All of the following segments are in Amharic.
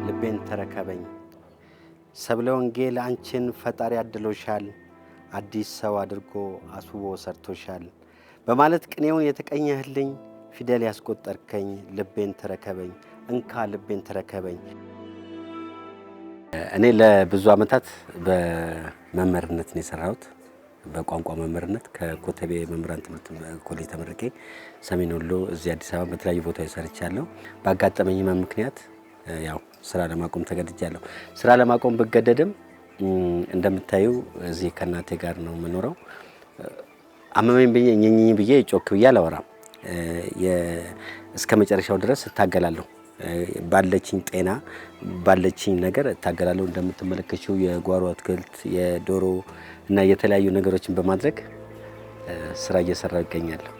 ልቤን ተረከበኝ ሰብለ ወንጌል አንቺን ፈጣሪ አድሎሻል አዲስ ሰው አድርጎ አስውቦ ሰርቶሻል በማለት ቅኔውን የተቀኘህልኝ ፊደል ያስቆጠርከኝ ልቤን ተረከበኝ እንካ ልቤን ተረከበኝ። እኔ ለብዙ አመታት በመምህርነት ነው የሰራሁት። በቋንቋ መምህርነት ከኮተቤ መምህራን ትምህርት ኮሌጅ ተመርቄ ሰሜን ወሎ እዚህ አዲስ አበባ በተለያዩ ቦታዎች ሰርቻለሁ። ባጋጠመኝ ምክንያት ያው ስራ ለማቆም ተገድጃለሁ። ስራ ለማቆም ብገደድም እንደምታዩ እዚህ ከናቴ ጋር ነው የምኖረው። አመመኝ ብዬ ጮክ ብዬ አላወራም። እስከ መጨረሻው ድረስ እታገላለሁ። ባለችኝ ጤና ባለችኝ ነገር እታገላለሁ። እንደምትመለከቱ የጓሮ አትክልት የዶሮ እና የተለያዩ ነገሮችን በማድረግ ስራ እየሰራሁ እገኛለሁ።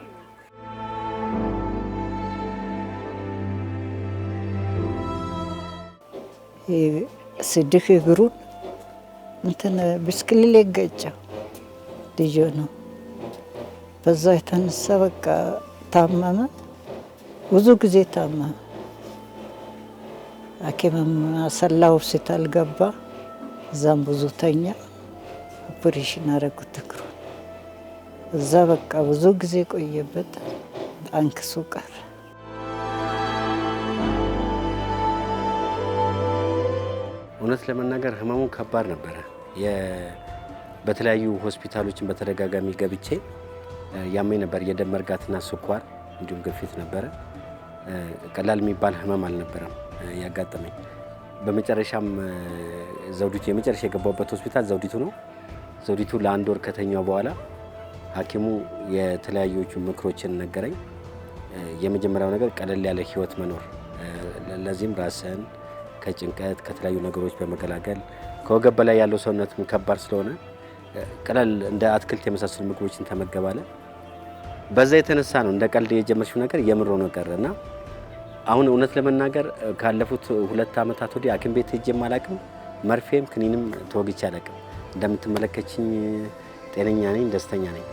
ስድክ እግሩን እንትን ብስክሌት ላይ ገጨው ልጅ ነው። በዛ የተነሳ በቃ ታመመ፣ ብዙ ጊዜ ታመመ። ሐኪምም አሰላ ሆስፒታል ገባ። እዛም ብዙ ተኛ። ኦፕሬሽን አደረጉት እግሩን። እዛ በቃ ብዙ ጊዜ ቆየበት፣ አንክሱ ቀረ። እውነት ለመናገር ህመሙ ከባድ ነበረ። በተለያዩ ሆስፒታሎችን በተደጋጋሚ ገብቼ ያመኝ ነበር። የደም መርጋትና ስኳር እንዲሁም ግፊት ነበረ። ቀላል የሚባል ህመም አልነበረም ያጋጠመኝ። በመጨረሻም ዘውዲቱ የመጨረሻ የገባሁበት ሆስፒታል ዘውዲቱ ነው። ዘውዲቱ ለአንድ ወር ከተኛው በኋላ ሐኪሙ የተለያዩቹ ምክሮችን ነገረኝ። የመጀመሪያው ነገር ቀለል ያለ ህይወት መኖር፣ ለዚህም ራስን ከጭንቀት ከተለያዩ ነገሮች በመገላገል ከወገብ በላይ ያለው ሰውነትም ከባድ ስለሆነ ቀለል እንደ አትክልት የመሳሰሉ ምግቦችን ተመገባለ። በዛ የተነሳ ነው እንደ ቀልድ የጀመርሽው ነገር የምሮ ነው ቀረና አሁን እውነት ለመናገር ካለፉት 2 አመታት ወዲህ ሐኪም ቤት ሄጄም አላቅም፣ መርፌም ክኒንም ተወግቼ አላቅም። እንደምትመለከችኝ ጤነኛ ነኝ፣ ደስተኛ ነኝ።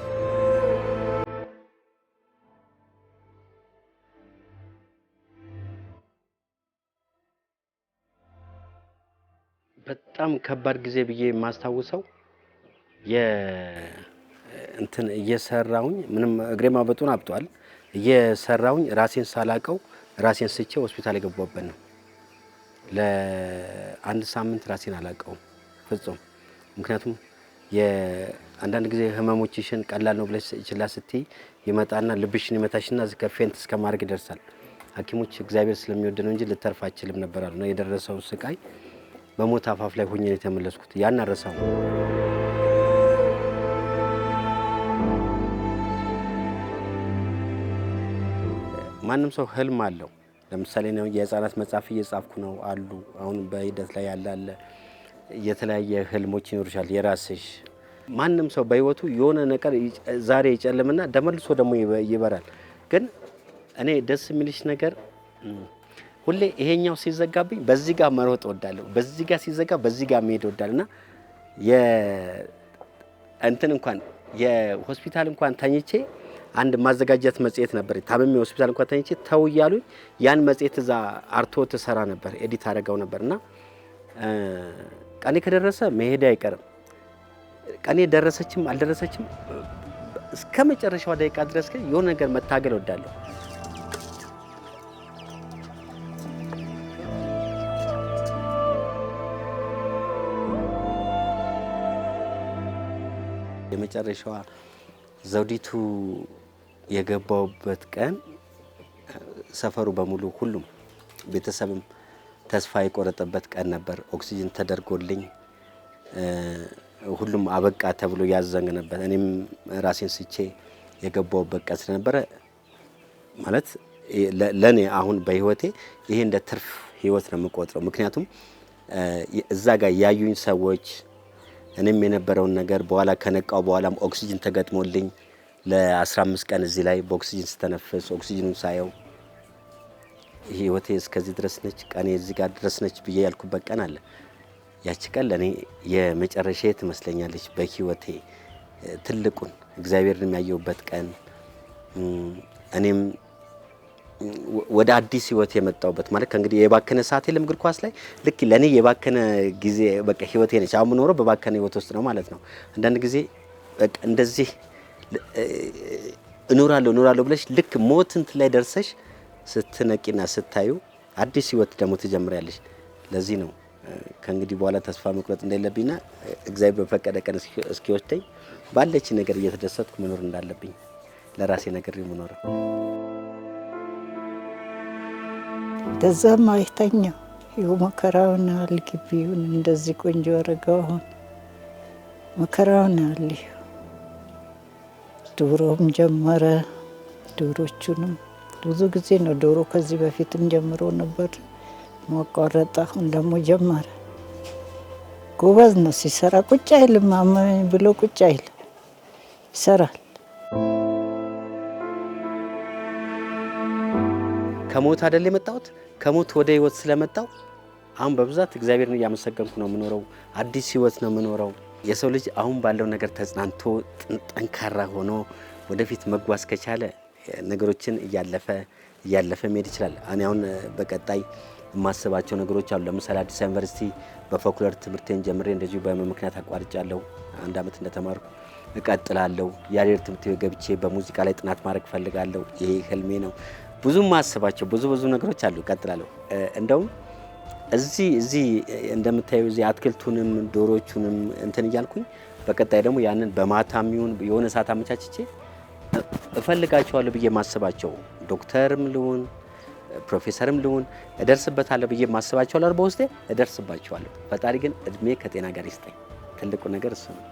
በጣም ከባድ ጊዜ ብዬ የማስታውሰው እንትን እየሰራውኝ ምንም እግሬ ማበጡን አብጧል። እየሰራውኝ ራሴን ሳላቀው ራሴን ስቼ ሆስፒታል የገባሁበት ነው። ለአንድ ሳምንት ራሴን አላቀውም ፍጹም። ምክንያቱም አንዳንድ ጊዜ ህመሞችሽን ቀላል ነው ብለሽ ይችላል ስትይ ይመጣና ልብሽን ይመታሽና ከፌንት እስከ ማድረግ ይደርሳል። ሐኪሞች እግዚአብሔር ስለሚወድ ነው እንጂ ልተርፍ አትችልም ነበር አሉ። ነው የደረሰው ስቃይ በሞት አፋፍ ላይ ሆኜ ነው የተመለስኩት። ያን አረሳው። ማንም ሰው ህልም አለው። ለምሳሌ ነው የህፃናት መጽሐፍ እየጻፍኩ ነው አሉ። አሁን በሂደት ላይ ያለ የተለያየ ህልሞች ይኖርሻል የራስሽ። ማንም ሰው በህይወቱ የሆነ ነገር ዛሬ ይጨልምና ደመልሶ ደግሞ ይበራል። ግን እኔ ደስ የሚልሽ ነገር ሁሌ ይሄኛው ሲዘጋብኝ በዚህ ጋር መሮጥ እወዳለሁ፣ በዚህ ጋር ሲዘጋ በዚህ ጋር መሄድ እወዳለሁና እንትን እንኳን የሆስፒታል እንኳን ተኝቼ አንድ ማዘጋጀት መጽሔት ነበር። ታመሜ ሆስፒታል እንኳን ተኝቼ ተው እያሉኝ ያን መጽሔት እዛ አርቶ ተሰራ ነበር፣ ኤዲት አደረገው ነበርና ቀኔ ከደረሰ መሄድ አይቀርም። ቀኔ ደረሰችም አልደረሰችም እስከ መጨረሻው ደቂቃ ድረስ ግን የሆነ ነገር መታገል እወዳለሁ። የመጨረሻዋ ዘውዲቱ የገባውበት ቀን ሰፈሩ በሙሉ ሁሉም ቤተሰብም ተስፋ የቆረጠበት ቀን ነበር። ኦክሲጅን ተደርጎልኝ ሁሉም አበቃ ተብሎ ያዘን ነበር። እኔም ራሴን ስቼ የገባውበት ቀን ስለነበረ ማለት ለኔ አሁን በህይወቴ ይሄ እንደ ትርፍ ህይወት ነው የምቆጥረው። ምክንያቱም እዛ ጋር ያዩኝ ሰዎች እኔም የነበረውን ነገር በኋላ ከነቃው በኋላም ኦክሲጅን ተገጥሞልኝ ለ15 ቀን እዚህ ላይ በኦክሲጅን ስተነፍስ ኦክሲጅኑን ሳየው ህይወቴ እስከዚህ ድረስ ነች፣ ቀኔ እዚህ ጋር ድረስ ነች ብዬ ያልኩበት ቀን አለ። ያቺ ቀን ለኔ የመጨረሻዬ ትመስለኛለች በህይወቴ ትልቁን እግዚአብሔርን የሚያየውበት ቀን። እኔም ወደ አዲስ ህይወት የመጣውበት ማለት ከእንግዲህ የባከነ ሰዓት የለም እግር ኳስ ላይ ልክ ለኔ የባከነ ጊዜ በቃ ህይወቴ ነች። አሁን የምኖረው በባከነ ህይወት ውስጥ ነው ማለት ነው። አንዳንድ ጊዜ በቃ እንደዚህ እኖራለሁ ብለሽ ልክ ሞት እንትን ላይ ደርሰሽ ስትነቂና ስታዩ አዲስ ህይወት ደግሞ ትጀምሪያለሽ። ለዚህ ነው ከእንግዲህ በኋላ ተስፋ መቁረጥ እንደሌለብኝና እግዚአብሔር በፈቀደ ቀን እስኪወስደኝ ባለች ነገር እየተደሰትኩ መኖር እንዳለብኝ ለራሴ ነገር የምኖረው ከዛም አይተኛው ይኸው መከራውን አልግቢውን እንደዚህ ቆንጆ አረጋው አሁን መከራውን አለ። ዶሮም ጀመረ። ዶሮቹንም ብዙ ጊዜ ነው ዶሮ ከዚህ በፊትም ጀምሮ ነበር ማቋረጥ። አሁን ደግሞ ጀመረ። ጎበዝ ነው ሲሰራ፣ ቁጭ አይልም። አመመኝ ብሎ ቁጭ አይልም፣ ይሰራል። ከሞት አይደል የመጣሁት። ከሞት ወደ ህይወት ስለመጣው አሁን በብዛት እግዚአብሔርን እያመሰገንኩ ነው የምኖረው። አዲስ ህይወት ነው የምኖረው። የሰው ልጅ አሁን ባለው ነገር ተጽናንቶ ጠንካራ ሆኖ ወደፊት መጓዝ ከቻለ ነገሮችን እያለፈ መሄድ ይችላል። እኔ አሁን በቀጣይ የማስባቸው ነገሮች አሉ። ለምሳሌ አዲስ ዩኒቨርሲቲ በፎክሎር ትምህርቴን ጀምሬ እንደዚሁ በምክንያት አቋርጫለሁ። 1 ዓመት እንደተማርኩ እቀጥላለሁ። ያሬድ ትምህርት ቤት ገብቼ በሙዚቃ ላይ ጥናት ማድረግ ፈልጋለሁ። ይሄ ህልሜ ነው። ብዙ ማስባቸው ብዙ ነገሮች አሉ። እቀጥላለሁ። እንደውም እዚህ እንደምታዩ እዚህ አትክልቱንም ዶሮቹንም እንትን እያልኩኝ በቀጣይ ደግሞ ያንን በማታም ይሁን የሆነ ሰዓት አመቻችቼ እፈልጋቸዋለሁ ብዬ ማስባቸው ዶክተርም ልሁን ፕሮፌሰርም ልሁን እደርስበታለሁ ብዬ ማስባቸው በውስጤ እደርስባቸዋለሁ። ፈጣሪ ግን እድሜ ከጤና ጋር ይስጠኝ። ትልቁ ነገር እሱ ነው።